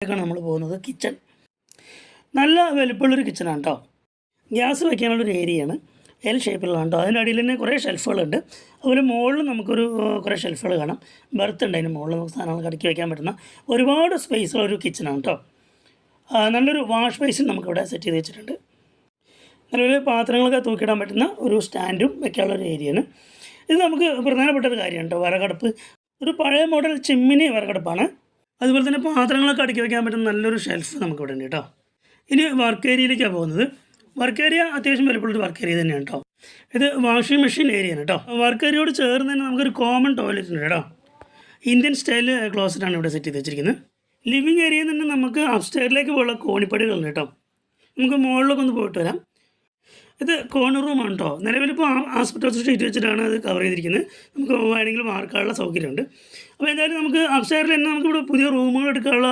ഭാഗത്തേക്കാണ് നമ്മൾ പോകുന്നത്. കിച്ചൺ നല്ല വലുപ്പമുള്ളൊരു കിച്ചണാണ് കേട്ടോ. ഗ്യാസ് വയ്ക്കാനുള്ളൊരു ഏരിയയാണ്. എൽ ഷേപ്പിലുള്ളതാണ് കേട്ടോ. അതിൻ്റെ അടിയിൽ തന്നെ കുറേ ഷെൽഫുകളുണ്ട്. അതുപോലെ മുകളിൽ നമുക്കൊരു കുറേ ഷെൽഫുകൾ കാണാം. ബർത്ത് ഉണ്ട് അതിന് മുകളിൽ നമുക്ക് സാധനങ്ങൾ അടുക്കി വയ്ക്കാൻ പറ്റുന്ന ഒരുപാട് സ്പേസുള്ളൊരു കിച്ചണാണ് കേട്ടോ. നല്ലൊരു വാഷ് ബേസിൻ നമുക്കിവിടെ സെറ്റ് ചെയ്ത് വെച്ചിട്ടുണ്ട്. നല്ലൊരു പാത്രങ്ങളൊക്കെ തൂക്കിയിടാൻ പറ്റുന്ന ഒരു സ്റ്റാൻഡും വെക്കാനുള്ളൊരു ഏരിയയാണ്. ഇത് നമുക്ക് പ്രധാനപ്പെട്ട ഒരു കാര്യമാണ് കേട്ടോ. വിറകടുപ്പ് ഒരു പഴയ മോഡൽ ചിമ്മിനി വിറകടുപ്പാണ്. അതുപോലെ തന്നെ പാത്രങ്ങളൊക്കെ അടുക്കി വയ്ക്കാൻ പറ്റുന്ന നല്ലൊരു ഷെൽഫ് നമുക്കിവിടെ ഉണ്ട് കേട്ടോ. ഇനി വർക്ക് ഏരിയയിലേക്കാണ് പോകുന്നത്. വർക്ക് ഏരിയ അത്യാവശ്യം വലുപ്പമുള്ളൊരു വർക്ക് ഏരിയ തന്നെയാണ് കേട്ടോ. ഇത് വാഷിംഗ് മെഷീൻ ഏരിയയാണ് കേട്ടോ. വർക്ക് ഏരിയയോട് ചേർന്ന് തന്നെ നമുക്കൊരു കോമൺ ടോയ്ലറ്റ് ഉണ്ട് കേട്ടോ. ഇന്ത്യൻ സ്റ്റൈൽ ക്ലോസറ്റാണ് ഇവിടെ സെറ്റ് ചെയ്ത് വെച്ചിരിക്കുന്നത്. ലിവിങ് ഏരിയയിൽ നിന്ന് നമുക്ക് അപ്സ്റ്റെയറിലേക്ക് പോലുള്ള കോണിപ്പടികളുണ്ട് കേട്ടോ. നമുക്ക് മുകളിലൊക്കെ ഒന്ന് പോയിട്ട് വരാം. ഇത് കോർണർ റൂമാണ് കേട്ടോ. നിലവിലിപ്പോൾ ആസ്പെറ്റോസ് ഷീറ്റ് വെച്ചിട്ടാണ് അത് കവർ ചെയ്തിരിക്കുന്നത്. നമുക്ക് വേണമെങ്കിൽ വാർക്കാനുള്ള സൗകര്യമുണ്ട്. അപ്പോൾ എന്തായാലും നമുക്ക് അപ്സ്റ്റെയറിൽ തന്നെ നമുക്കിവിടെ പുതിയ റൂമുകൾ എടുക്കാനുള്ള